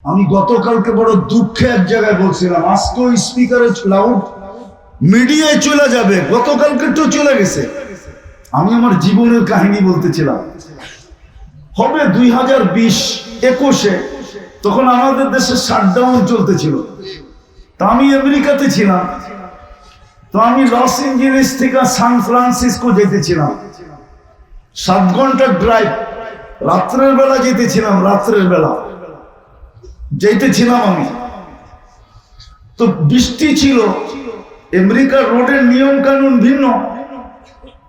আমি গতকালকে বড় দুঃখে এক জায়গায় বলছিলাম, আজকে স্পিকারে লাউড মিডিয়ায় চলে যাবে, গতকালকে তো চলে গেছে। আমি আমার জীবনের কাহিনী বলতেছিলাম, হবে 2020-21-এ, তখন আমাদের দেশে শাটডাউন চলতেছিল। তা আমি আমেরিকাতে ছিলাম, তো আমি লস এঞ্জেলেস থেকে সান ফ্রান্সিসকো যেতেছিলাম, 7 ঘন্টার ড্রাইভ। রাত্রের বেলা যেতেছিলাম, রাত্রের বেলা যেতেছিলাম আমি। তো বৃষ্টি ছিল, আমেরিকার রোডের নিয়ম কানুন ভিন্ন।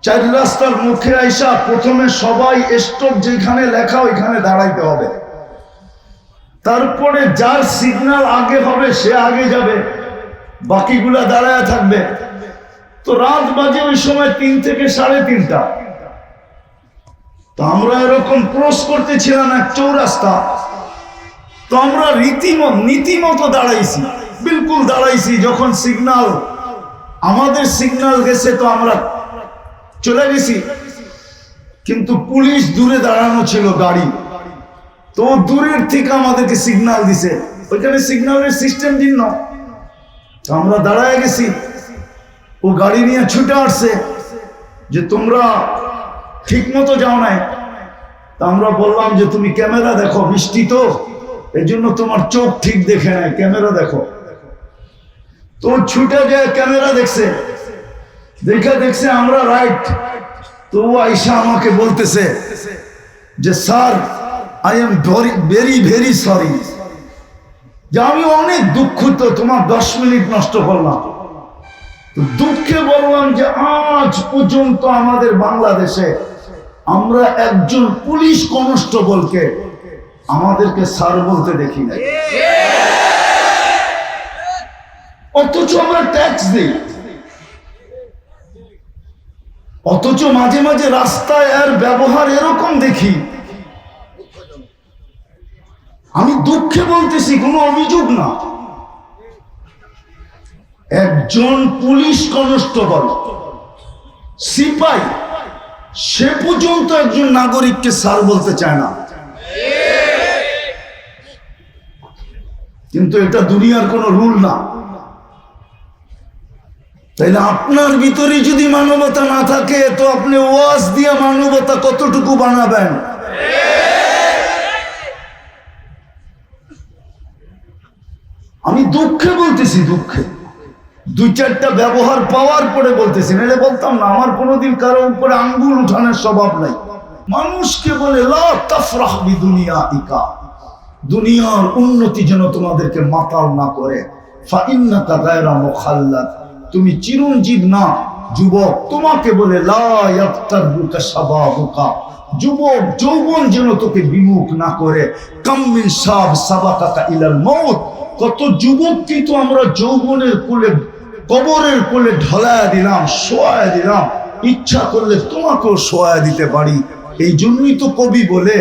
4 রাস্তার মুখে আইসা প্রথমে সবাই স্টপ যেখানে লেখা ওইখানে দাঁড়াইতে হবে, তারপরে যার সিগন্যাল আগে হবে সে আগে যাবে, বাকিগুলা দাঁড়ায় থাকবে। তো রাত বাজে ওই সময় 3 থেকে 3:30। তো আমরা এরকম ক্রস করতেছিলাম এক চৌরাস্তা। তো আমরা নীতিমতো দাঁড়াইছি, বিলকুল দাঁড়াইছি। যখন সিগন্যাল, আমাদের সিগন্যাল গেছে তো আমরা চলে গেছি, কিন্তু পুলিশ দূরে দাঁড়ানো ছিল গাড়ি। তো দূরের থেকে আমাদেরকে সিগন্যাল দিছে, ওইখানে সিগন্যালের সিস্টেম ভিন্ন। তো আমরা দাঁড়ায় গেছি, ও গাড়ি নিয়ে ছুটে আসছে যে তোমরা ঠিক মতো যাও নাই। তা আমরা বললাম যে তুমি ক্যামেরা দেখো, বৃষ্টি তো এই জন্য তোমার চোখ ঠিক দেখে নাই, ক্যামেরা দেখো। তো ছুটে যায়, ক্যামেরা দেখছে, দেখছে আমরা রাইট। তো আইসা আমাকে বলতেছে যে sir, I am very very sorry, যে আমি অনেক দুঃখিত, তোমার 10 মিনিট নষ্ট করলাম। তো দুঃখে বললাম যে আজ পর্যন্ত আমাদের বাংলাদেশে আমরা একজন পুলিশ কনস্টেবলকে আমাদেরকে স্যার বলতে দেখি নাই, অথচ আমরা ট্যাক্স দিই। অথচ মাঝে মাঝে রাস্তায় আর ব্যবহার এরকম দেখি। আমি দুঃখে বলতেছি, কোনো অভিযোগ না। একজন পুলিশ কনস্টেবল, সিপাই, সে পর্যন্ত একজন নাগরিককে স্যার বলতে চায় না। কিন্তু এটা দুনিয়ার কোনো রুল না। তাইলে আপনার ভিতরে যদি মানবতা না থাকে, তো আপনি ওয়াজ দিয়ে মানবতা কতটুকু বানাবেন? আমি দুঃখে বলতেছি, দুঃখে 2-4টা ব্যবহার পাওয়ার পরে বলতেছি, নাহলে বলতাম না। আমার কোনোদিন কারো উপরে আঙ্গুল উঠানোর স্বভাব নাই। মানুষকে বলে লা তাফরাহ বিদুনিয়াইকা, দুনিয়ার উন্নতি যেন তোমাদেরকে মাতাল না করে। ফাইন্নাকা গায়রা মুখাল্লাদ, তুমি চিরঞ্জীব না, যুবক। তোমাকে বলে লা ইয়াফতারুকা শাবাবুকা, যুবক যৌবন যেন তোকে বিমুখ না করে। কাম মিন শাব সাবাকাকা ইলাল মাউত, কত যুবককে তো আমরা যৌবনের কোলে, কবরের কোলে ঢলায়া দিলাম, শোয়া দিলাম। ইচ্ছা করলে তোমাকেও শোয়া দিতে পারি। এই জন্যই তো কবি বলে,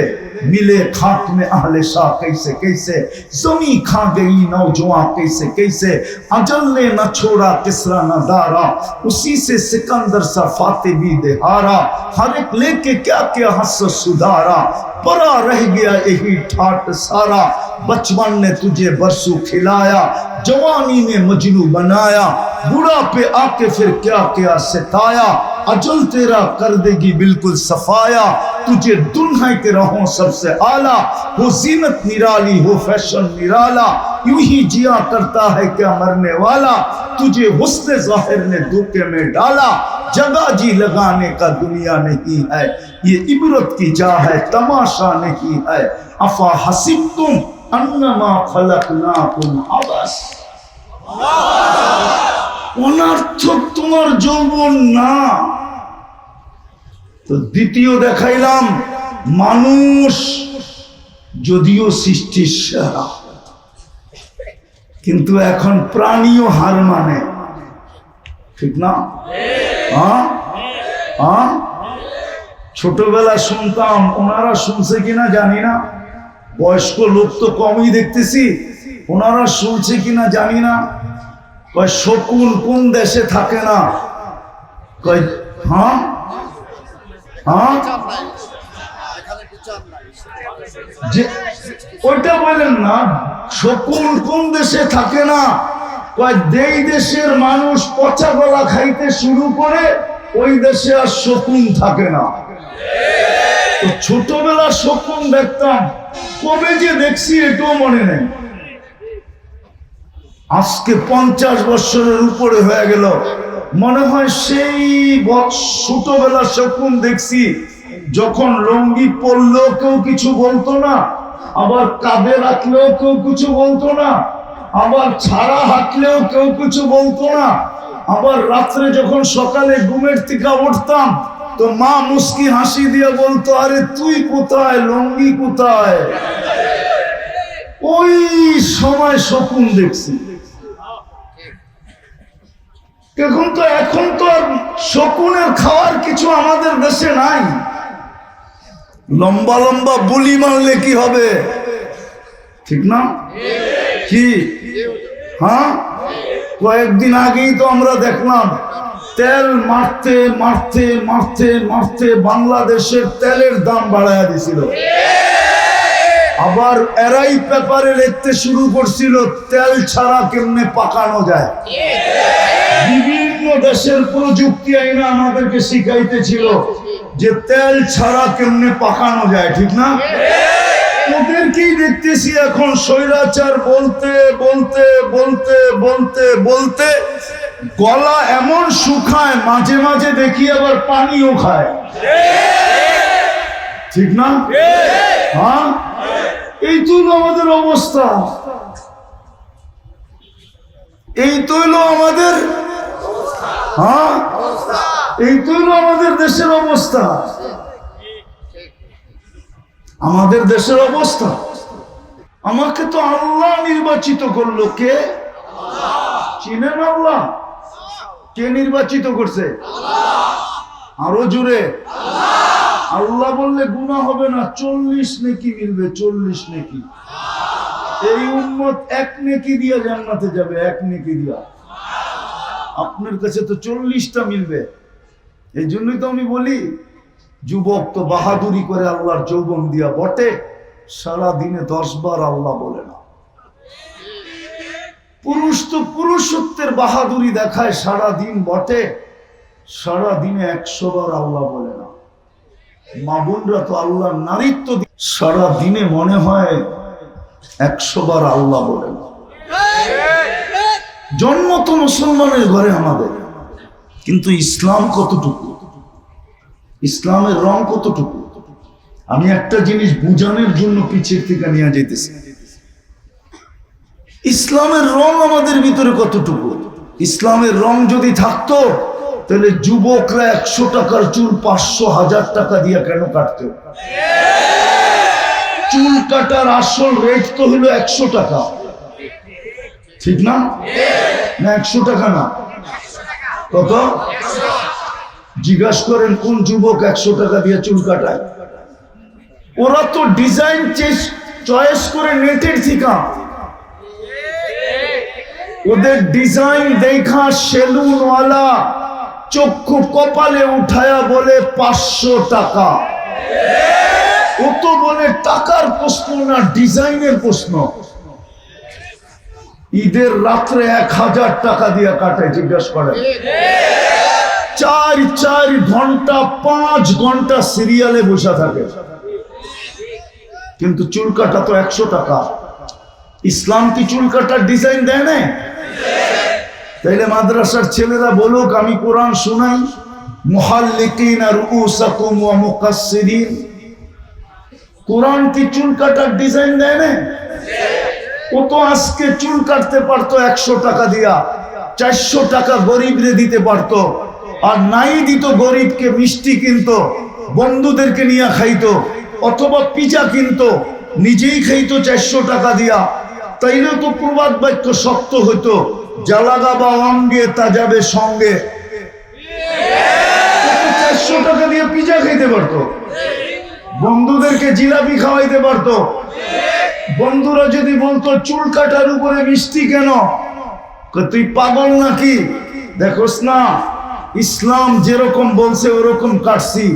मिले खाक में अहले शाह कैसे कैसे, जमी खा गई नौजवान कैसे कैसे, अजल ने न छोड़ा किसरा न दारा, उसी से सिकंदर सा फाते भी देहारा, हर एक लेके क्या क्या हंस सुधारा, परा रह गया यही ठाट सारा, बचपन ने तुझे बरसू खिलाया, जवानी ने मजनू बनाया, बुढ़ा पे आके फिर क्या क्या सिताया, अजल तेरा कर देगी बिल्कुल सफाया, तुझे दुल्हन के रहो सबसे आला, हो जीनत निराली हो फैशन निराला, यूं ही जिया करता है क्या मरने वाला, तुझे हुस्न ज़ाहिर ने धोखे में डाला, जगह जी लगाने का दुनिया नहीं है, ये इबरत की जा है तमाशा नहीं है, अफा हसिबतुम अन्नमा खलकनाकुम अबस, অনর্থক তোমার যৌবন না। তো দ্বিতীয় দেখাইলাম, মানুষ যদিও সৃষ্টির সেরা, কিন্তু এখন প্রাণীও হার মানে, ঠিক না? ছোটবেলা শুনতাম, ওনারা শুনছে কিনা জানি না, বয়স্ক লোক তো কমই দেখতেছি, ওনারা শুনছে কিনা জানি না। কয় শকুন কোন দেশে থাকে না? কয় হ্যাঁ, যে ওইটা বলেন না, শকুন কোন দেশে থাকে না, যেই দেশের মানুষ পচা গলা খাইতে শুরু করে ওই দেশে আর শকুন থাকে না। তো ছোটবেলা শকুন দেখতাম, কবে যে দেখছি এটাও মনে নেই। আজকে 50 বছরের উপরে হয়ে গেল, মনে হয় সেই ছোটবেলা শকুন দেখছি, যখন লঙ্গি পরলেও কেউ কিছু বলতো না, আবার কাঁধে রাখলেও কেউ কিছু বলতো না, আবার ছাড়া হাঁটলেও কেউ কিছু বলতো না, আবার রাত্রে যখন সকালে ঘুমের থেকে উঠতাম তো মা মুস্কি হাসি দিয়ে বলতো, আরে তুই কোথায়, লঙ্গি কোথায়। ওই সময় শকুন দেখছি। এখন তো আর শকুনের খাওয়ার কিছু আমাদের দেশে নাই। লম্বা লম্বা বুলি মারলে কি হবে, ঠিক না? কি হ্যাঁ, কয়েকদিন আগেই তো আমরা দেখলাম তেল মারতে মারতে মারতে মারতে বাংলাদেশের তেলের দাম বাড়ায়া দিছিল। আবার এরাই পেপারে লিখতে শুরু করছিল তেল ছাড়া কেমনে পাকানো যায়। বিভিন্ন দেশের প্রযুক্তি আইনা আমাদেরকে শিখাইতেছিল যে তেল ছাড়া কেমনে পাকানো যায়, ঠিক না? ওদেরকেই দেখতেছি এখন স্বৈরাচার বলতে বলতে বলতে বলতে বলতে গলা এমন শুকায়, মাঝে মাঝে দেখি আবার পানিও খায়, ঠিক না? হ্যাঁ, এই তো আমাদের অবস্থা, এই তো আমাদের, হ্যাঁ এই তো আমাদের দেশের অবস্থা, আমাদের দেশের অবস্থা। আমাকে তো আল্লাহ নির্বাচিত করলো। কে? চিনেন আল্লাহ? কে নির্বাচিত করছে? আরো জোরে। আল্লাহ বললে গুনাহ হবে না, 40 নেকি মিলবে, 40 নেকি। এই উম্মত 1 নেকি দিয়া জান্নাতে যাবে, 1 নেকি দিয়া। আপনার কাছে তো 40টা মিলবে। এই জন্যই তো আমি বলি, যুবক তো বাহাদুরি করে আল্লাহর যৌবন দিয়া বটে, সারা দিনে 10 বার আল্লাহ বলে না। পুরুষ তো পুরুষত্বের বাহাদুরি দেখায় সারা দিন বটে, সারা দিনে 100 বার আল্লাহ বলে না। মা বোনরা তো আল্লাহর নারীত্ব সারা দিনে মনে হয় 100 বার আল্লাহ বলে না। জন্ম তো মুসলমানের ঘরে আমাদের, কিন্তু ইসলাম কতটুকু, ইসলামের রং কতটুকু, আমি একটা জিনিস বুঝানোর জন্য পিছের থেকে নিয়ে যেতেছি। ইসলামের রং আমাদের ভিতরে কতটুকু। ইসলামের রং যদি থাকতো তাহলে যুবকরা 100 টাকার চুল 500-1000 টাকা দিয়ে কেন কাটতো? চুল কাটার আসল রেট তো হলো 100 টাকা, ঠিক না? না 100 টাকা না, কত? জিজ্ঞাসা করেন কোন যুবক 100 টাকা দিয়ে চুল কাটায়? ওরা তো ডিজাইন চয়েস করে নেটের থেকে, ওদের ডিজাইন দেখা সেলুনওয়ালা চক্ষু কপালে উঠায়া বলে 500 টাকা। ও তো বলে টাকার প্রশ্ন না, ডিজাইনের প্রশ্ন। ঈদের রাত্রে 1000 টাকা দিয়ে কাটায়, জিজ্ঞাসা করে। 4 ঘন্টা 5 ঘন্টা সিরিয়ালে বসে থাকে, কিন্তু চুল কাটা তো 100 টাকা। ইসলাম কি চুল কাটার ডিজাইন দেয় না? তাইলে মাদ্রাসার ছেলেরা বলুক, আমি কোরআন শুনাই, মুহাল্লিকিনা রুউসাকুম ওয়া মুকাসসিরিন। কোরআন কি চুল কাটার ডিজাইন দেয় না? ও তো আজকে চুল কাটতে পারতো 100 টাকা দিয়া, 400 টাকা গরিবরে দিতে পারতো, আর নাই দিত গরিবকে মিষ্টি কিনতো, বন্ধুদেরকে নিয়ে খাইতো, অথবা পিজা কিনতো, নিজেই খাইতো 400 টাকা দিয়া। তাইলেও তো প্রবাদ বাক্য শক্ত হইতো, জ্বালাগা বা অঙ্গে তা যাবে সঙ্গে। 400 টাকা দিয়ে পিজা খাইতে পারতো, বন্ধুদেরকে জিলাপি খাওয়াইতে পারতো। বন্ধুরা যদি বলতো চুল কাটার উপরে মিষ্টি কেন, তুই পাগল নাকি? দেখোস না, ইসলাম যেরকম বলছে ওরকম কাটছি,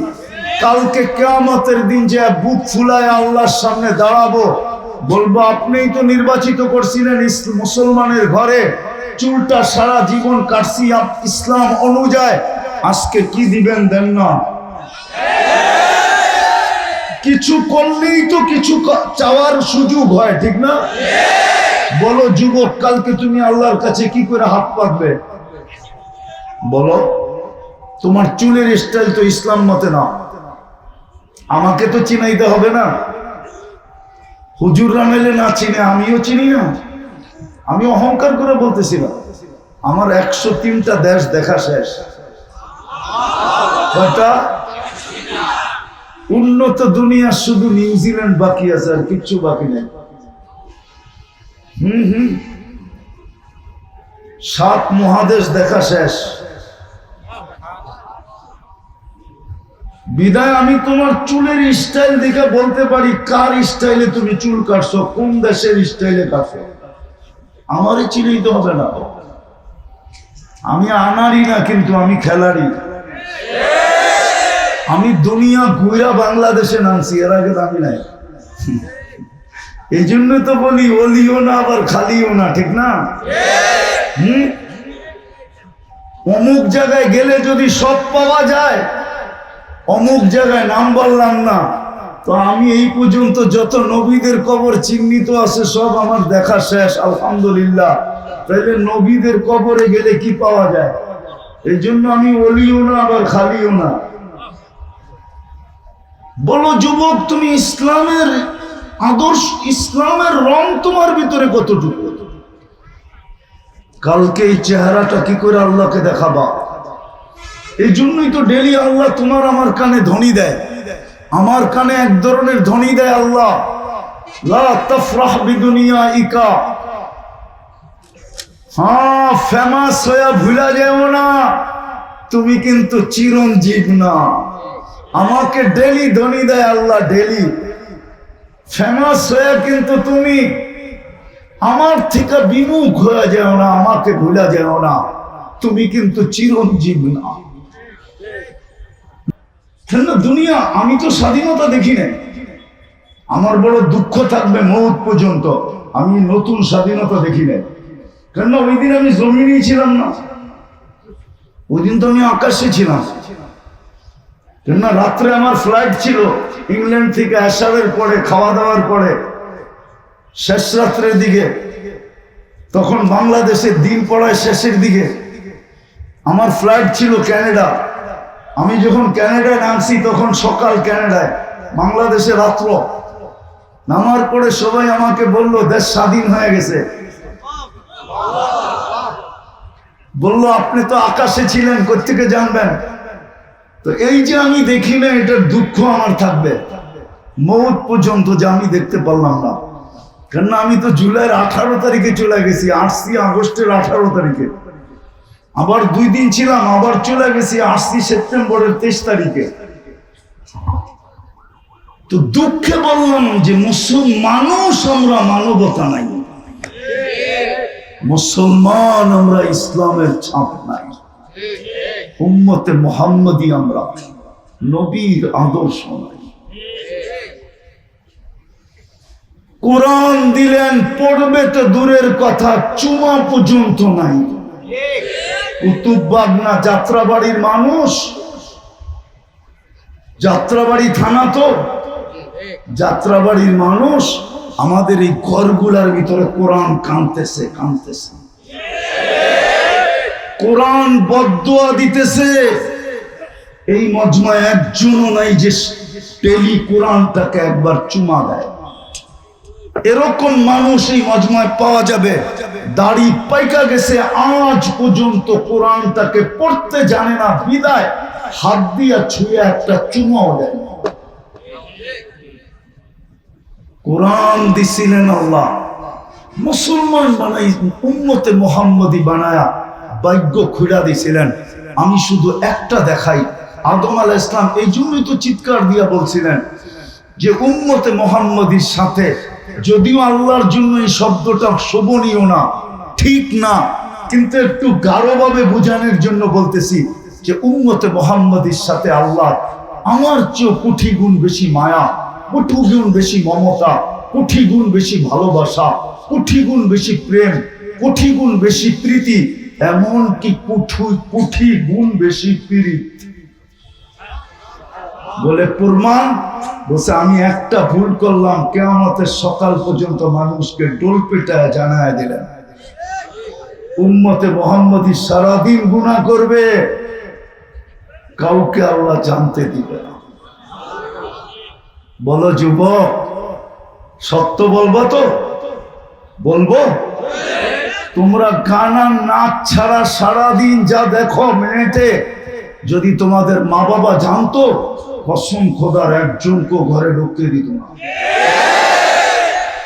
কালকে কিয়ামতের দিন যে বুক ফুলায় আল্লাহর সামনে দাঁড়াবো, বলবো আপনিই তো নির্বাচিত করছিলেন মুসলমানের ঘরে, চুলটা সারা জীবন কাটছি ইসলাম অনুযায়ী, আজকে কি দিবেন দেন না? কিছু করলেই তো কিছু চাওয়ার সুযোগ হয়, ঠিক না? বলো যুবক, কালকে তুমি আল্লাহর কাছে কি করে হাত পাতবে? বলো, তোমার চুলের স্টাইল তো ইসলাম মতে না, আমাকে তো চিনাইতে হবে না। হুজুররা মেলে না চিনে, আমিও চিনি না। আমি অহংকার করে বলতেছিলাম আমার 103টা দেশ দেখা শেষ। উন্নত দুনিয়া শুধু নিউজিল্যান্ড বাকি আছে, আর কিচ্ছু বাকি নেই। 7 মহাদেশ দেখা শেষ। বিদায় আমি তোমার চুলের স্টাইল দেখে বলতে পারি কার স্টাইলে তুমি চুল কাটছো, কোন দেশের স্টাইলে কাটছো। আমারই চিনিতে হবে না। আমি আনারই না, কিন্তু আমি খেলারই। আমি দুনিয়া ঘুরা বাংলাদেশে নামছি, এর আগে দামি নাই। এই জন্য তো বলি অলিও না আবার খালিও না, ঠিক না? অমুক জায়গায় গেলে যদি সব পাওয়া যায়, অমুক জায়গায় নাম বললাম না, তো আমি এই পর্যন্ত যত নবীদের কবর চিহ্নিত আছে সব আমার দেখা শেষ, আলহামদুলিল্লাহ। তাইলে নবীদের কবরে গেলে কি পাওয়া যায়? এই জন্য আমি অলিও না আবার খালিও না। বলো যুবক, তুমি ইসলামের আদর্শ, ইসলামের রং তোমার ভিতরে কতটুকু? কালকে এই চেহারাটা কি করে আল্লাহকে দেখাবা? এই জন্যই তো ডেলি আল্লাহ তোমার আমার কানে ধ্বনি দেয়। আমার কানে এক ধরনের ধ্বনি দেয় আল্লাহ, লা তাফরাহ বিদুনিয়াইকা। হ্যাঁ, ফেমাস হয়ে ভুলা যেও না, তুমি কিন্তু চিরঞ্জীব না। আমাকে ডেলি ধ্বনি দেয় আল্লাহ, ডেলি। ফেমাস হয়ে কিন্তু তুমি আমার থেকে বিমুখ হয়ে যেও না, আমাকে ভুলা যেও না, তুমি কিন্তু চিরঞ্জীব না। দুনিয়া, আমি তো স্বাধীনতা দেখি না। আমার বড় দুঃখ থাকবে মৌত পর্যন্ত, আমি নতুন স্বাধীনতা দেখি না। কেন? ওই দিন আমি জমিনেই ছিলাম না, ওই দিন তো আমি আকাশে ছিলাম। কেননা রাত্রে আমার ফ্লাইট ছিল ইংল্যান্ড থেকে, আসারের পরে, খাওয়া দাওয়ার পরে, শেষ রাত্রের দিকে। তখন বাংলাদেশের দিন পড়ায় শেষের দিকে। আমার ফ্লাইট ছিল ক্যানাডা। আমি যখন ক্যানাডায় নামছি তখন সকাল ক্যানাডায়, বাংলাদেশে রাত্র। নামার পরে সবাই আমাকে বলল দেশ স্বাধীন হয়ে গেছে। বলল আপনি তো আকাশে ছিলেন, কোত্থেকে জানবেন? তো এই যে আমি দেখি না, এটার দুঃখ আমার থাকবে মৌত পর্যন্ত, যে আমি দেখতে পারলাম না। কেননা আমি তো জুলাইয়ের 18 তারিখে চলে গেছি, আসছি আগস্টের 18 তারিখে। আবার 2 দিন ছিলাম, আবার চলে গেছি, আসছি সেপ্টেম্বরের 23 তারিখে। তো দুঃখে বললাম যে মানুষ আমরা, মানবতা নাই। মুসলমান আমরা, ইসলামের ছাপ নাই। উম্মতে মুহাম্মদী আমরা, নবীর আদর্শ নাই। কোরআন দিলেন, পড়বে তো দূরের কথা, চুমা পর্যন্ত নাই। কুতুববাগ না যাত্রাবাড়ির মানুষ, যাত্রাবাড়ি থানা তো, যাত্রাবাড়ির মানুষ আমাদের এই ঘরগুলার ভিতরে কোরআন কাঁদতেছে, কাঁদতেছে। কোরআন বদদুয়া দিতেছে। এই মজমায় একজনও নাই যে টেলি কোরআনটাকে একবার চুমা দেয়। এরকম মানুষ এই মজমায় পাওয়া যাবে, দাড়ি পাইকা গেছে, আজ পর্যন্ত কোরআনটাকে পড়তে জানে না, বিদায় হাত দিয়া ছুঁয়ে একটা চুমাও দেয়। কোরআন দিছিলেন আল্লাহ, মুসলমান বানাই, উম্মতে মুহাম্মদী বানায়া ভাগ্য খুলে দিছিলেন। আমি শুধু একটা দেখাই, আদম আলাইহিস সালাম এই জন্যই তো চিৎকার দিয়া বলছিলেন যে উম্মতে মুহাম্মদীর সাথে, যদিও আল্লাহর জন্য এই শব্দটা শোভনীয় না, ঠিক না, কিন্তু একটু গাঢ়ভাবে বোঝানোর জন্য বলতেছি যে উম্মতে মুহাম্মদীর সাথে আল্লাহ আমার চেয়ে কোটি গুণ বেশি মায়া, কোটি গুণ বেশি মমতা, কোটি গুণ বেশি ভালোবাসা, কোটি গুণ বেশি প্রেম, কোটি গুণ বেশি প্রীতি, এমনকি কোটি গুণ বেশি পীড়িত। বলে প্রমাণ, বলছে আমি একটা ভুল করলাম, কিয়ামতের সকাল পর্যন্ত মানুষকে ডোল পেটায় জানায় দিলেন। উম্মতে মুহাম্মদী সারাদিন গুনাহ করবে, কাউকে আল্লাহ জানতে দিবে না। বলো যুবক, সত্য বলবো তো? বলবো? তোমরা গান আর নাচ ছাড়া সারাদিন যা দেখো মিনিটে, যদি তোমাদের মা বাবা জানতো, কসম খোদার একজনকে ঘরে ঢুকতে দিত না।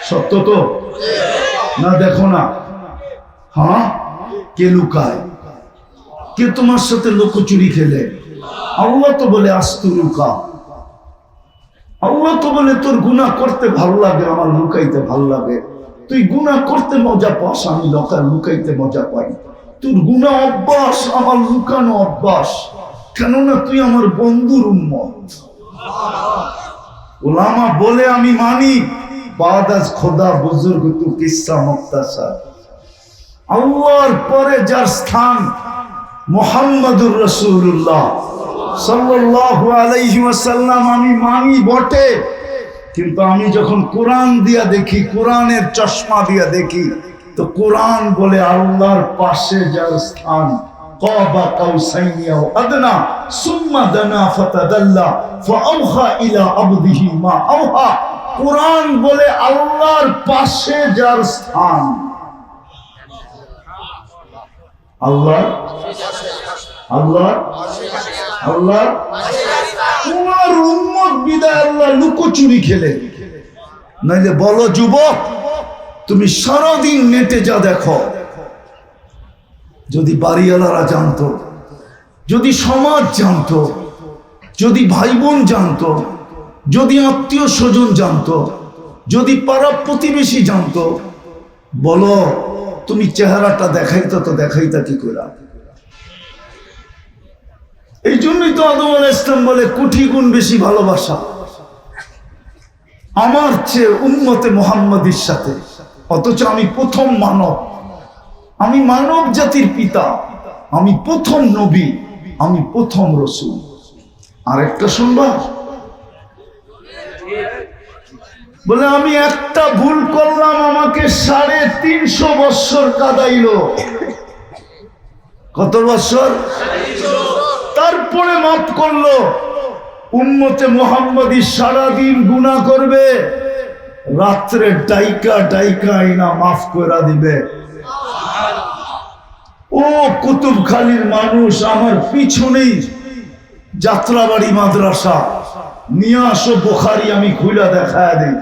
সত্য তো না? দেখো না, হ্যাঁ, কে লুকায়? কে তোমার সাথে লুকোচুরি খেলে? আল্লাহ তো বলে আস্তু লুকা। আল্লাহ তো বলে তোর গুনাহ করতে ভালো লাগে, আমার লুকাইতে ভালো লাগে। তুই গুনাহ করতে মজা পাস, আমি লুকাইতে মজা পাই। তোর গুনাহ অভ্যাস, আমার লুকানো অভ্যাস। কেননা তুই আমার বন্ধুর উম্মত। উলামা বলে আমি মানি, বাদ আজ খোদা বুজুর্গ তু কিসসা মুক্তাসার। আল্লাহর পরে যার স্থান মুহাম্মাদুর রাসূলুল্লাহ সাল্লাল্লাহু আলাইহি ওয়াসাল্লাম, আমি মানি বটে, কিন্তু আমি যখন কোরআন দিয়া দেখি, কোরআনের চশমা দিয়া দেখি, তো কোরআন বলে আল্লাহর পাশে যার স্থান কাবা কাউসাইনি আও আদনা সুম্মা দানা ফাতাদাল্লা ফাআওহা ইলা আবদিহি মা আওহা। কোরআন বলে আল্লাহর পাশে যার স্থান, আল্লাহ আল্লাহ আল্লাহ তোমার উম্মত বিদায় আল্লাহ লুকোচুরি খেলে। নাইলে বলো যুবক, তুমি সারাদিন নেটে যা দেখো, যদি বাড়িওয়ালারা জানতো, যদি সমাজ জানতো, যদি ভাই বোন জানতো, যদি আত্মীয় স্বজন জানতো, যদি পাড়া প্রতিবেশী জানতো, বলো তুমি চেহারাটা দেখাইতো তো দেখাইতা কি করে? এই জন্যই তো আদম আলাইহিস সালাম বলে কোটি গুণ বেশি ভালোবাসা আমার চেয়ে উম্মতে মুহাম্মাদীর সাথে। অথচ আমি প্রথম মানব, আমি মানব জাতির পিতা, আমি প্রথম নবী, আমি প্রথম রসূল। আরেকটা শুনবা? বলে আমি একটা ভুল করলাম, আমাকে 350 বৎসর কাঁদাইলো। কত বৎসর? তারপরে মাফ করলো। উম্মতে মুহাম্মাদী সারাদিন গুনাহ করবে, রাত্রে ডাইকা ডাইকা আইনা মাফ করে দিবে। ও কুতুবখালীর মানুষ, আমার পিছনেই যাত্রাবাড়ি মাদ্রাসা, নিয়ে আসো বুখারী, আমি খুলে দেখায় দিই।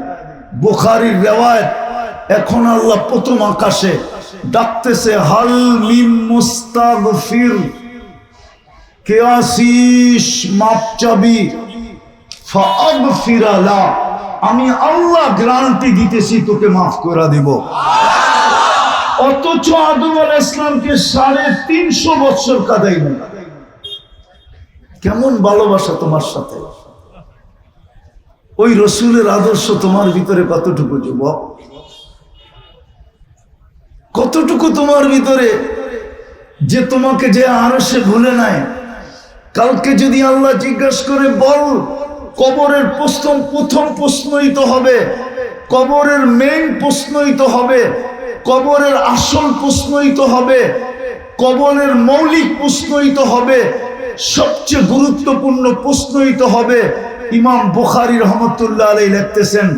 বুখারীর রিওয়ায়াত, এখন আল্লাহ প্রথম আকাশে ডাকতেছে, হাল মিন মুস্তাগফির, কে আসিস মাপ চাবি, ফাগফির লা, আমি আল্লাহ গ্যারান্টি দিতেছি তোকে মাফ করে দিব। অথচ আদম আলাইহিস সালামকে 350 বছর কাঁদাইল। কেমন ভালোবাসা তোমার সাথে! ওই রসুলের আদর্শ তোমার ভিতরে কতটুকু যুবক? কতটুকু তোমার ভিতরে, যে তোমাকে যে আরশে ভুলে নাই। কালকে যদি আল্লাহ জিজ্ঞাসা করে, বল কবরের প্রথম প্রশ্নই তো হবে, কবরের মেইন প্রশ্নই তো হবে, কবরের আসল প্রশ্নই তো হবে, কবরের মৌলিক প্রশ্নই তো হবে, সবচেয়ে গুরুত্বপূর্ণ প্রশ্নই তো হবে। ইমাম বুখারী রাহমাতুল্লাহ আলাইহি লিখতেছেন,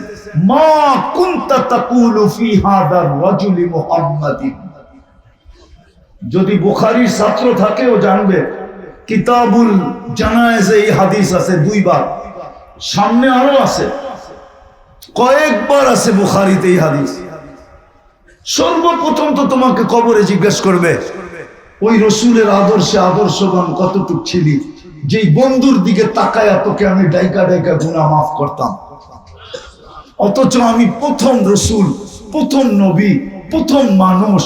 মা কুনতা তাকুলু ফি হাদার রাজুলি মুহাম্মাদিন। যদি বুখারীর ছাত্র থাকে ও জানবে, কিতাবুল জানায়েজে এই হাদিস আছে 2 বার, সামনে আরো আছে, কয়েকবার আছে বুখারীতে এই হাদিস। সর্বপ্রথম তো তোমাকে কবরে জিজ্ঞাসা করবে, ওই রসুলের আদর্শে আদর্শবান কতটুক ছিলি, যেই বন্ধুর দিকে তাকায়া তোকে আমি ডাইকা ডাইকা গুনাহ মাফ করতাম। অথচ আমি প্রথম রসুল, প্রথম নবী, প্রথম মানুষ,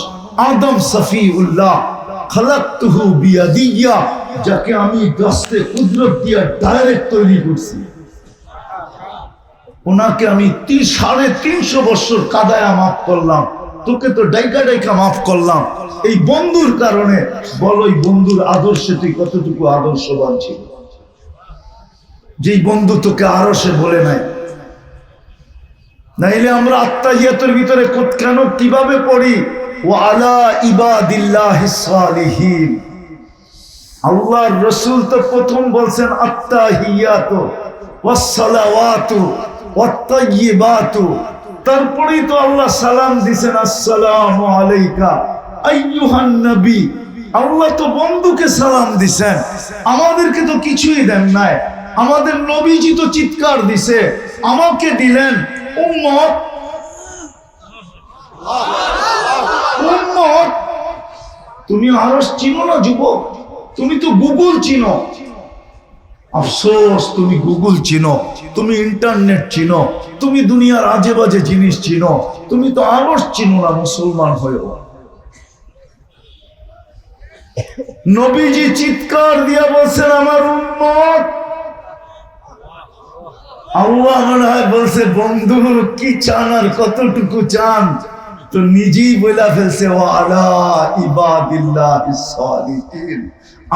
আদম সফিউল্লাহ, খালাকতুহু বিয়াদিয়া, যাকে আমি দস্তে কুদরত দিয়া ডাইরেক্ট তৈরি করছি, ওনাকে আমি 350 বছর কাদায়া মাফ করলাম, তোকে তো ডাইকা ডাইকা মাফ করলাম এই বন্ধুর কারণে। বল ওই বন্ধুর আদর্শে তুই কতটুকু আদর্শবান ছিল, যেই বন্ধু তোকে আরশে বলে নাই। নাইলে আমরা আত্তাহিয়াতের ভিতরে কেন কিভাবে পড়ি, ওয়া আলা ইবাদিল্লাহিস সালিহিন, আল্লাহর রাসূল তো প্রথম বলছেন আত্তাহিয়াতু ওয়াস সালাওয়াতু ওয়াত তাইয়্যিবাতু, তারপরেই তো আল্লাহ সালাম দিবেন আসসালামু আলাইকা আইয়ুহান নবী। আল্লাহ তো বন্ধুকে সালাম দিবেন, আমাদেরকে তো কিছুই দেন নাই। আমাদের নবীজি তো চিৎকার দিছে, আমাকে দিলেন উম্মত। উম্মত, তুমি আরশ চিনো না যুবক? তুমি তো গুগল চিনো। আফসোস, তুমি গুগল চিনো, তুমি ইন্টারনেট চিনো, তুমি দুনিয়ার আজে বাজে জিনিস চিনো, তুমি তো আরশ চিনো না মুসলমান হয়েও। নবীজি চিৎকার দিয়া বলছেন আমার উম্মত। আল্লাহ মনে হয় বলছে বন্ধু কি চান আর কতটুকু চান, তো নিজেই বলে ফেলছে ওয়া আলা ইবাদিল্লাহিস সালিহিন,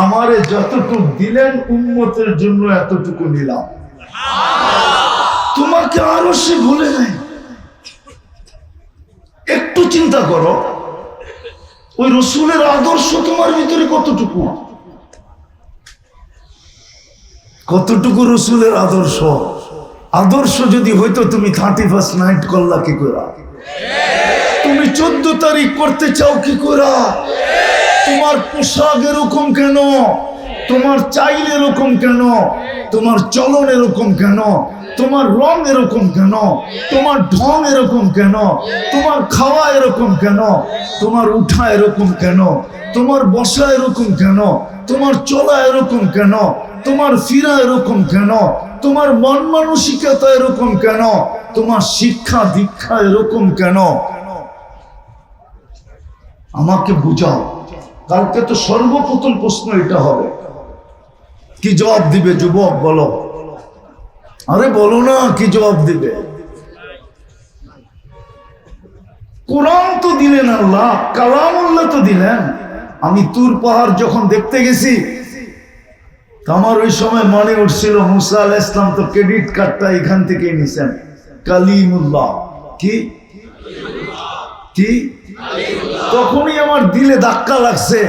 আমারে যতটুকু দিলেন উম্মতের জন্য এতটুকু নিলাম, তোমাকে আরো সে ভুলে নাই। একটু চিন্তা করো ওই রসুলের আদর্শ তোমার ভিতরে কতটুকু, কতটুকু রসুলের আদর্শ। আদর্শ যদি হইতো তুমি 31st নাইট করলা কি করে, তুমি 14 তারিখ করতে চাও কি করে, তোমার পোশাক এরকম কেন, তোমার চাইল এরকম কেন, তোমার চলন এরকম কেন, তোমার রং এরকম কেন, তোমার ঢং এরকম কেন, তোমার খাওয়া এরকম কেন, তোমার উঠা এরকম কেন, তোমার বসা এরকম কেন, তোমার চলা এরকম কেন, তোমার ফিরা এরকম কেন, তোমার মন মানসিকতা এরকম কেন, তোমার শিক্ষা দীক্ষা এরকম কেন, আমাকে বুঝাও। কালকে তো সর্বপ্রথম প্রশ্ন এটা হবে, কি জবাব দিবে যুবক বলো? আরে বলো না, কি জবাব দিবে? কোরআন তো দিলেন আল্লাহ, কালামুল্লাহ তো দিলেন। আমি তুর পাহাড় যখন দেখতে গেছি, আমার ওই সময় মনে উঠছিল মুসা আলাইহিস সালাম তো ক্রেডিট কার্ডটা এখান থেকে নিছেন, কালিমুল্লাহ। কি কি তখনই আমার দিলে ধাক্কা লাগছে,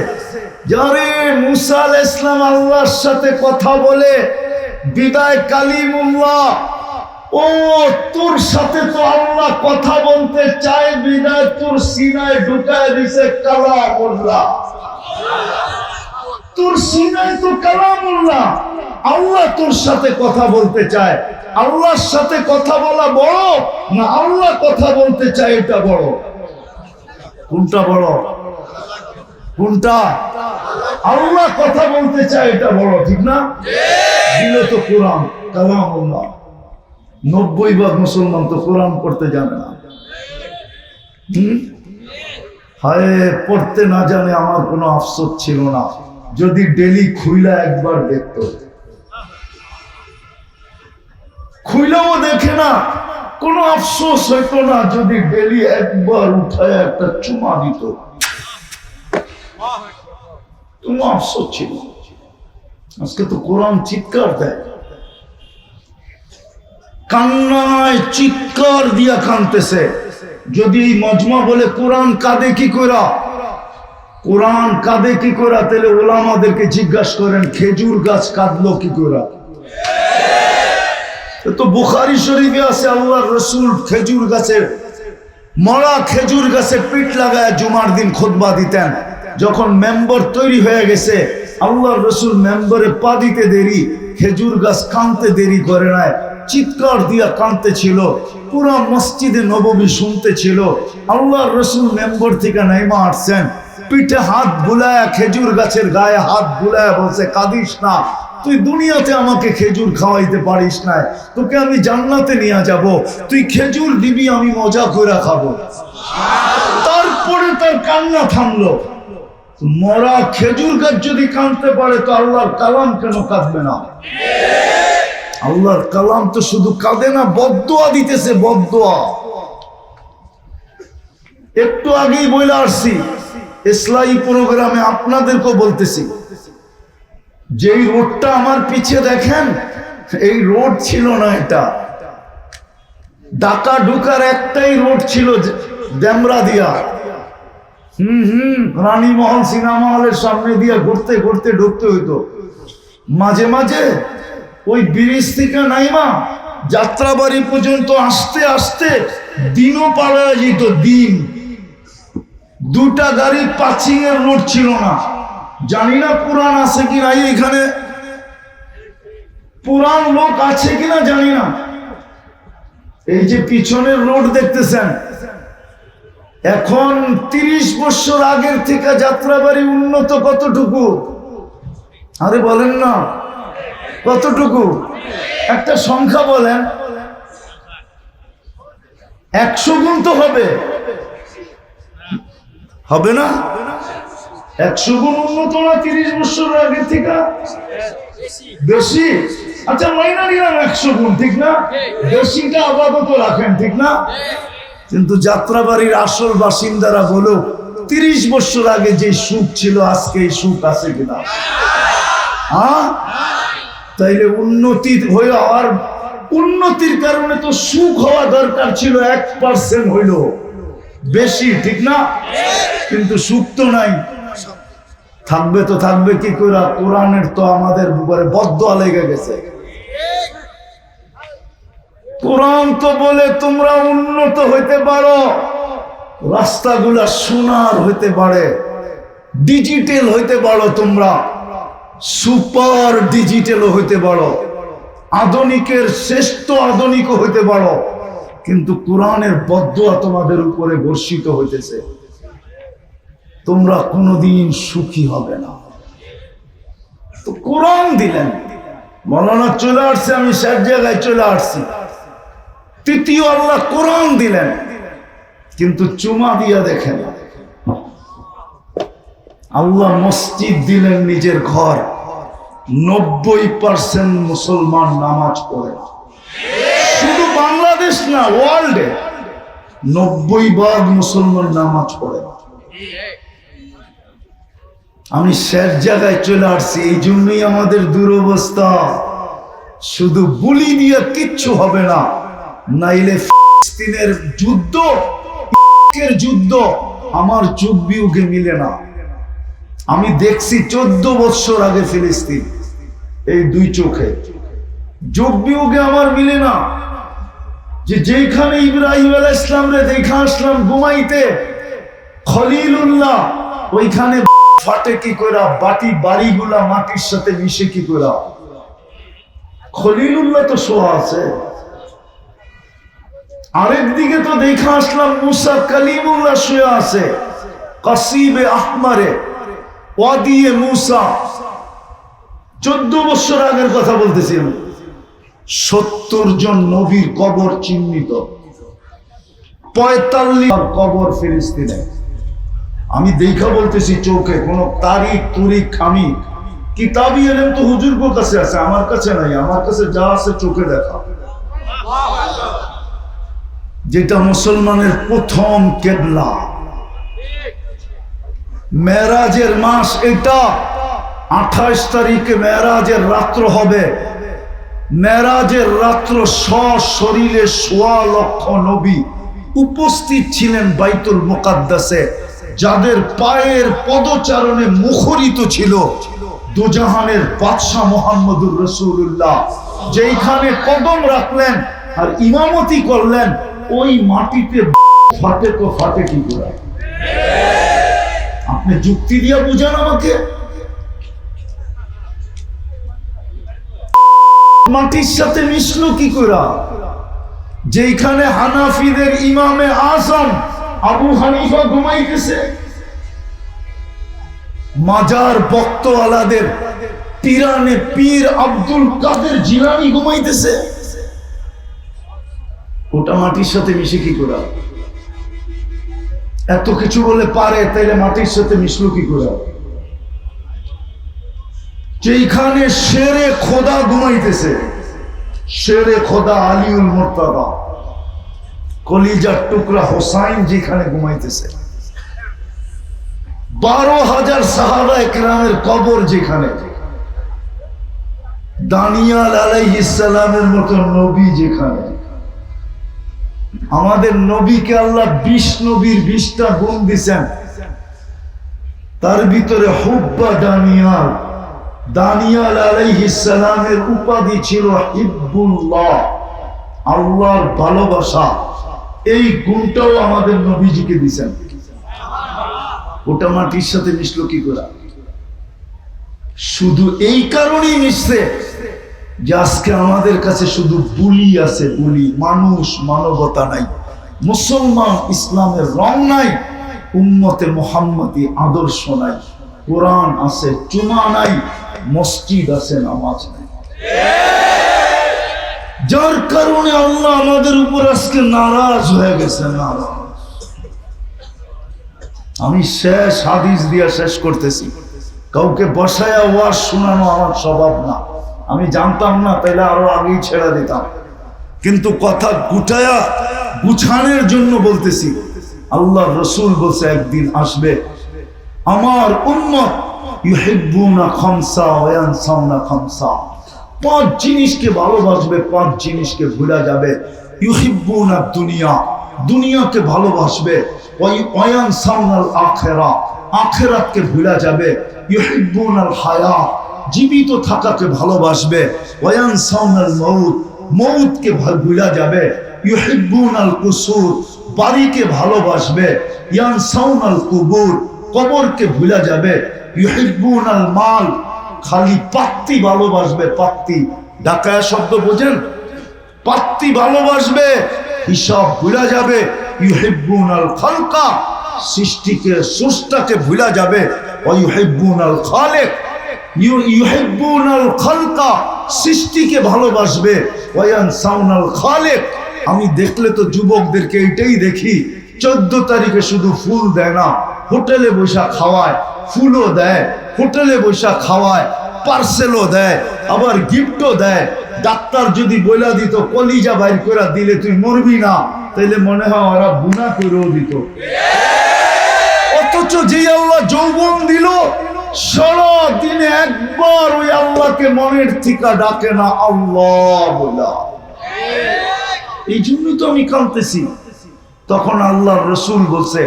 যারে মুসা আলাইহিস সালাম আল্লাহর সাথে কথা বলে বিদায় কালিমুল্লাহ, ও তোর সাথে তো আল্লাহ কথা বলতে চায় বিদায় তোর সিনায় ঢুকায় দিছে কালামুল্লাহ। তোর সিনায় তো কালামুল্লাহ, আল্লাহ তোর সাথে কথা বলতে চায়। আল্লাহর সাথে কথা বলা বড় না আল্লাহ কথা বলতে চায় এটা বড়? কোনটা বড়? কোনটা? আল্লাহ কথা বলতে চায় এটা বড়, ঠিক না? দিলে তো কোরআন কালামুল্লাহ। 90% মুসলমান তো কোরআন পড়তে জানে না। হায়, পড়তে না জানে আমার কোনো আফসোস ছিল না যদি ডেলি খুইলা একবার দেখতো। খুইলাও দেখে না, কোনো আফসোস হইতো না যদি ডেলি একবার উঠায় একটা চুমা দিত, কোনো আফসোস ছিল। আজকে তো কোরআন চিৎকার দেয়, কান্নায় চিৎকার দিয়া কানতেছে। যদি এই মজমা বলে কোরআন কাঁদে কি করা, কোরআন কাঁদে কি করা, তাহলে ওলামাদেরকে জিজ্ঞাসা করেন খেজুর গাছ কাঁদলো কি করা। তো বুখারী শরীফে আছে আল্লাহর রাসূল খেজুর গাছের, মরা খেজুর গাছে পিঠ লাগায় জুমার দিন খুতবা দিতেন। যখন মেম্বার তৈরি হয়ে গেছে, আল্লাহর রাসূল মেম্বারে পা দিতে দেরি, খেজুর গাছ কাঁদতে দেরি করে নাই, চিৎকার দিয়া কাঁদতে ছিল। পুরো মসজিদে নববী শুনতে ছিল। আল্লাহর রাসূল মেম্বার থেকে নাইমা আসছেন, পিঠে হাত বুলায়া খেজুর গাছের গায়ে হাত বুলায়া বলছে কাঁদিস না, তুই দুনিয়াতে আমাকে খেজুর খাওয়াইতে পারিস না, তোকে আমি জান্নাতে নিয়ে যাব, তুই খেজুর দিবি আমি মজা করে খাবো। তারপরে তার কান্না থামলো। মরা খেজুর গাছ যদি কাঁদতে পারে তো আল্লাহর কালাম কেন কাঁদবে না? আল্লাহর কালাম তো শুধু কাঁদে না, বদদোয়া দিতেছে, বদদোয়া। একটু আগেই বলে আসছি, ইসলামী প্রোগ্রামে আপনাদেরকেও বলতেছি, যেই রোডটা আমার পিছে দেখেন, এই রোড ছিল না, এটা ঢাকা ঢুকার একটাই রোড ছিল, ডেমরা দিয়া। রানীমহল সিনেমা হলের সামনে দিয়ে ঘুরতে ঘুরতে ঢুকতে হইতো। মাঝে মাঝে ওই ব্রিজ থেকে নাইমা যাত্রাবাড়ি পর্যন্ত আসতে আসতে দিনও পাড়া যেত, দিন। দুটা গাড়ি পাচিং এর রোড ছিল না। জানি না পুরান আছে কিনা, এখানে পুরান লোক আছে কিনা জানি না। এই যে পিছনের রোড দেখতেছেন, এখন 30 বছর আগের থেকে যাত্রাবাড়ি উন্নত কতটুকু? আরে বলেন না, কতটুকু? একটা সংখ্যা বলেন। 100 গুণ তো হবে, হবে না? 100 গুণ উন্নত না 30 বছর আগের থেকে? বেশি? আচ্ছা মাইনা নিলাম 100 গুণ, ঠিক না? বেশিটা আপাতত রাখেন, ঠিক না? কিন্তু যাত্রাবাড়ির আসল বাসিন্দারা বলো, 30 বছর আগে যে সুখ ছিল আজকে এই সুখ আছে কিনা? তাইলে উন্নতি হইল, আর উন্নতির কারণে তো সুখ হওয়া দরকার ছিল 1% হইল বেশি, ঠিক না? কিন্তু সুখ তো নাই। থাকবে তো থাকবে কি করে? কোরআনের তো আমাদের উপরে বদদোয়া লেগে গেছে। কোরআন তো বলে তোমরা উন্নত হইতে পারো, রাস্তাগুলা সোনার হইতে পারে, ডিজিটাল হইতে পারো, তোমরা সুপার ডিজিটাল হইতে পারো, আধুনিকের শ্রেষ্ঠ আধুনিক হইতে পারো, কিন্তু কোরআনের বদদোয়া তোমাদের উপরে বর্ষিত হইতেছে, তোমরা কোনোদিন সুখী হবে না। তো কোরআন দিলেন, মৌলানা চলে আসছে, আমি সব জায়গায় চলে আসছি। তৃতীয় আল্লাহ কোরআন দিলেন, কিন্তু চুমা দিয়া দেখেন। আল্লাহ মসজিদ দিলেন, নিজের ঘর। 90% মুসলমান নামাজ পড়ে না। শুধু বাংলাদেশ না, ওয়ার্ল্ডে 90% মুসলমান নামাজ পড়ে না। আমি শেষ জায়গায় চলে আসছি, এই জন্যই আমাদের দুরবস্থা। শুধু বুলি দিয়ে কিচ্ছু হবে না, নাইলে ফিলিস্তিনের যুদ্ধ, যুদ্ধ আমার যুগ বিয়োগে মিলে না। আমি দেখছি 14 বছর আগে ফিলিস্তিন, এই দুই চোখে, যুগ বিয়োগে আমার মিলে না। যেখানে ইব্রাহিম আলাইহিস সালাম রে দেখা আসলাম ঘুমাইতে, খলিলুল্লাহ, ওইখানে ফাটে কি কইরা, বাড়িগুলা মাটির সাথে মিশে কি কইরা। খলিলুল্লাহ তো শোয়া আছে। আরেকদিকে তো দেখা আসলাম মুসা কালিমুল্লাহ শুয়ে আছে কাসিবে আহমারে, ওয়াদিয়ে মুসা। 14 বছর আগের কথা বলতেছি আমি। 70 জন নবীর কবর চিহ্নিত, 45 কবর ফিলিস্তিনে। আমি দেখা বলতেছি চোখে, কোন তারিখ তুরিখ আমি কিতাবি এলেন তো হুজুর কাছে আছে, আমার কাছে নাই। আমার কাছে যা আছে চোখে দেখা, যেটা মুসলমানের প্রথম কেবলা। মেরাজের মাস এটা, 28 তারিখে মেরাজের রাত্র হবে। মেরাজের রাত্র সশরীরে 1.25 লক্ষ নবী উপস্থিত ছিলেন বাইতুল মুকাদ্দাসে, যাদের পায়ের পদচারণে মুখরিত ছিল দুজাহানের বাদশাহ মুহাম্মদুর রাসূলুল্লাহ। যেইখানে কদম রাখলেন আর ইমামতি করলেন, ওই মাটিতে ফাটে তো ফাটে কি করে? আপনি যুক্তি দিয়ে বুঝান আমাকে। মাটির সাথে মিশলো কি করে? যেখানে হানাফিদের ইমামে আজম আবু হানিফা ঘুমাইতেছে, মাজার বক্তওয়ালাদের পিরানে পীর আব্দুল কাদের জিলানী ঘুমাইতেছে, ওটা মাটির সাথে মিশে কি করে? এত কিছু বলে পারে, তাইলে মাটির সাথে মিশলো কি করে? যেখানে শেরে খোদা ঘুমাইতেছে, শেরে খোদা আলিউল মুর্তাদা, কলিজার টুকরা হোসাইন যেখানে ঘুমাইতেছে, 12,000 সাহাবা একরামের কবর যেখানে, দানিয়াল আলাইহিস সালামের মতো নবী যেখানে, আমাদের নবীকে আল্লাহ 20 নবীর 20টা গুণ দিয়েছেন, তার ভিতরে হুব্বা দানিয়াল, দানিয়াল আলাইহিস সালামের উপাধি ছিল হিব্বুল্লাহ, আল্লাহর ভালোবাসা। এই গুণটাও আমাদের নবীজিকে দিয়েছেন। ওটা মাটির সাথে মিশলো কি করে? শুধু এই কারণেই মিশছে যে আজকে আমাদের কাছে শুধু বুলি আছে, বুলি, মানুষ মানবতা নাই, মুসলমান ইসলামের রং নাই, উম্মতে মুহাম্মাদি আদর্শ নাই, কোরআন আছে চুমা নাই, মসজিদ আছে নামাজ নাই। যার কারণে আল্লাহ আমাদের উপর আজকে নারাজ হয়ে গেছে। নারাজ। আমি শেষ হাদিস দিয়া শেষ করতেছি। কাউকে বসায়া ওয়াজ শোনানো আমার স্বভাব না, আমি জানতাম না, তাইলে আরো আগেই ছেড়ে দিতাম, কিন্তু কথা গুটায়া গুছানোর জন্য বলতেছি। আল্লাহ রসুল বলছে একদিন আসবে আমার উম্মত ইউহিব্বুনা খামসা ওয়া ইয়ানসাউনা খামসা, 5 জিনিসকে ভালোবাসবে, 5 জিনিসকে ভুলা যাবে। ইউহিব্বুনা দুনিয়া, দুনিয়াকে ভালোবাসবে, ওয়া ইয়ানসাউনাল আখিরা, আখিরাতকে ভুলা যাবে। ইউহিব্বুনাল হায়াত, জীবিত থাকাকে ভালোবাসবে। ওয়া ইয়ানসাউনাল মউত, মউতকে ভুলা যাবে। ইউহিব্বুনাল কুসুর, বাড়িকে ভালোবাসবে। ইয়ানসাউনাল কুবুর, কবরকে ভুলা যাবে। ইউহিব্বুনাল মাল, খালি পাত্তি ভালোবাসবে, পাত্তি, ডাকায়া শব্দ বোঝেন? পাত্তি ভালোবাসবে, হিসাব ভুলা যাবে। ইউহিব্বুনাল খালকা, সৃষ্টিকে স্রষ্টাকে ভুলা যাবে। ওয়া ইউহিব্বুনাল খালিক, ইউহিব্বুনাল খালকা, সৃষ্টিকে ভালোবাসবে। ওয়া ইয়ানসাউনাল খালিক। আমি দেখলে তো যুবকদেরকে এটাই দেখি, 14 তারিখে শুধু ফুল দেয় না, হোটেলে বসা খাওয়ায়, ফুলও দেয়, হোটেলে বসা খাওয়ায়, পার্সেলও দেয়, আবার গিফটও দেয়। ডাক্তার যদি বইলা দিত কলিজা বাইর করে দিলে তুই মরবি না, তাইলে মনে হয় ওরা গুনাহ করেও দিত। অথচ যে আল্লাহ যৌবন দিল, সারা দিনে একবার ওই আল্লাহকে মনের থেকে ডাকে না আল্লাহ বলা। এই জন্যই তো আমি কাঁদতেছি। তখন আল্লাহর রাসূল বলছে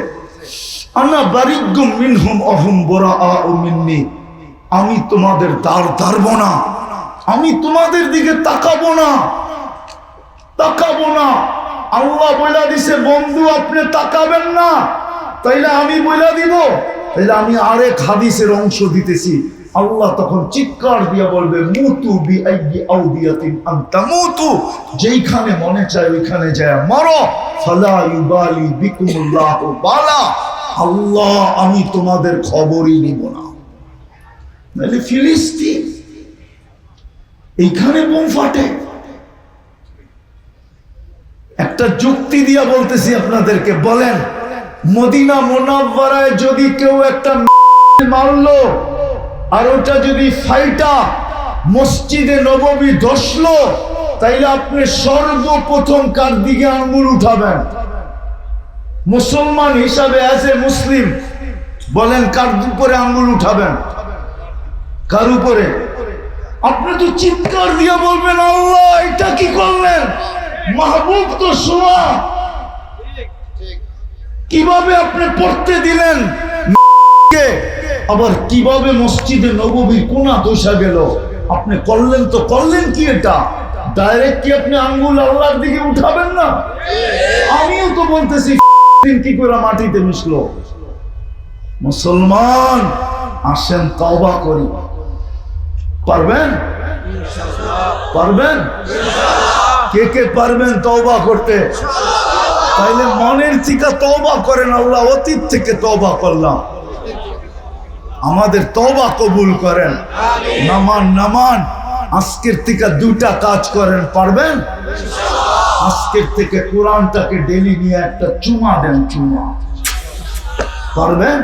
আনা বারিগুম মিনহুম আহুম বুরাআউ মিন্নি, আমি তোমাদের দাঁড় ধারব না, আমি তোমাদের দিকে তাকাবো না, তাকাবো না। আল্লাহ বইলা দিছে বন্ধু আপনি তাকাবেন না, তাইলে আমি বইলা দিব। তাইলে আমি আরেক হাদিসের অংশ দিতেছি। আল্লাহ তখন চিৎকার দিয়ে বলবে মুতু বিআইয়ি আউদিয়াতিন আনতা মুতু, যেইখানে মনে চায় ওইখানে যায় মরো। ফালা ইউবালি বিকুমুল্লাহু বালা, আল্লাহ আমি তোমাদের খবরই নিব না। নাহলে ফিলিস্তিন এইখানে বোম ফাটে। একটা যুক্তি দিয়া বলতেছি আপনাদেরকে, বলেন মদিনা মুনাওয়ারায় যদি কেউ একটা মারলো আর ওটা যদি ফাইটা মসজিদে নববী ধসলো, তাইলে আপনি সর্বপ্রথম কার দিকে আঙ্গুল উঠাবেন? মুসলমান হিসাবে অ্যাজ এ মুসলিম বলেন কার উপরে আঙ্গুল উঠাবেন? কার উপরে? আপনি তো চিৎকার দিয়ে বলবেন আল্লাহ এটা কি করলেন, মাহবুব তো শোয়া, কিভাবে আপনি পড়তে দিলেন, আবার কিভাবে মসজিদে নববীর কোনা দোষা গেল, আপনি করলেন তো করলেন কি? এটা ডাইরেক্ট কি আপনি আঙ্গুল আল্লাহর দিকে উঠাবেন না? আমিও তো বলতেছি কি করে মাটিতে মিশলো। মুসলমান আসেন তওবা করি। পারবেন? পারবেন? কে কে পারবেন তওবা করতে? তাইলে মনের থেকে তওবা করেন। আল্লাহ অতীত থেকে তওবা করলাম, আমাদের তওবা কবুল করেন। নামান নামান আজকের থেকে 2টা কাজ করেন, পারবেন? আজকের থেকে কোরআনটাকে ডেলি নিয়ে একটা চুমা দেন, চুমা। পারবেন?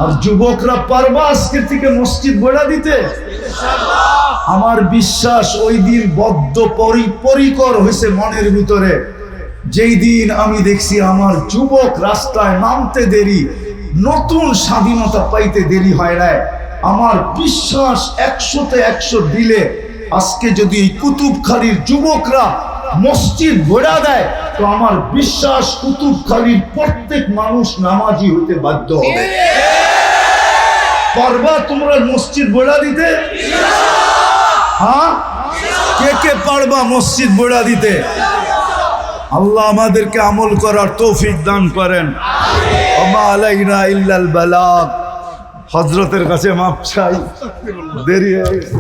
আর যুবকরা পারবা আজকে থেকে মসজিদ বেড়া দিতে? আমার বিশ্বাস ওই দিন বদ্ধ পরিকর হয়েছে মনের ভিতরে, যেই দিন আমি দেখছি আমার যুবক রাস্তায় নামতে দেরি, নতুন স্বাধীনতা পাইতে দেরি হয় না। আমার বিশ্বাস 100-তে 100 দিলে আজকে যদি এই কুতুবখালীর যুবকরা মসজিদ গড়া দেয়, তো আমার বিশ্বাস কুতুবখালীর প্রত্যেক মানুষ নামাজি হতে বাধ্য হবে। পারবা তোমরা মসজিদ গড়া দিতে? হ্যাঁ, কে কে পারবা মসজিদ গড়া দিতে? আল্লাহ আমাদেরকে আমল করার তৌফিক দান করেন। ওমা আলাইনা ইল্লাল বালাগ। হযরতের কাছে মাপ চাই, দেরি হয়ে গেছে।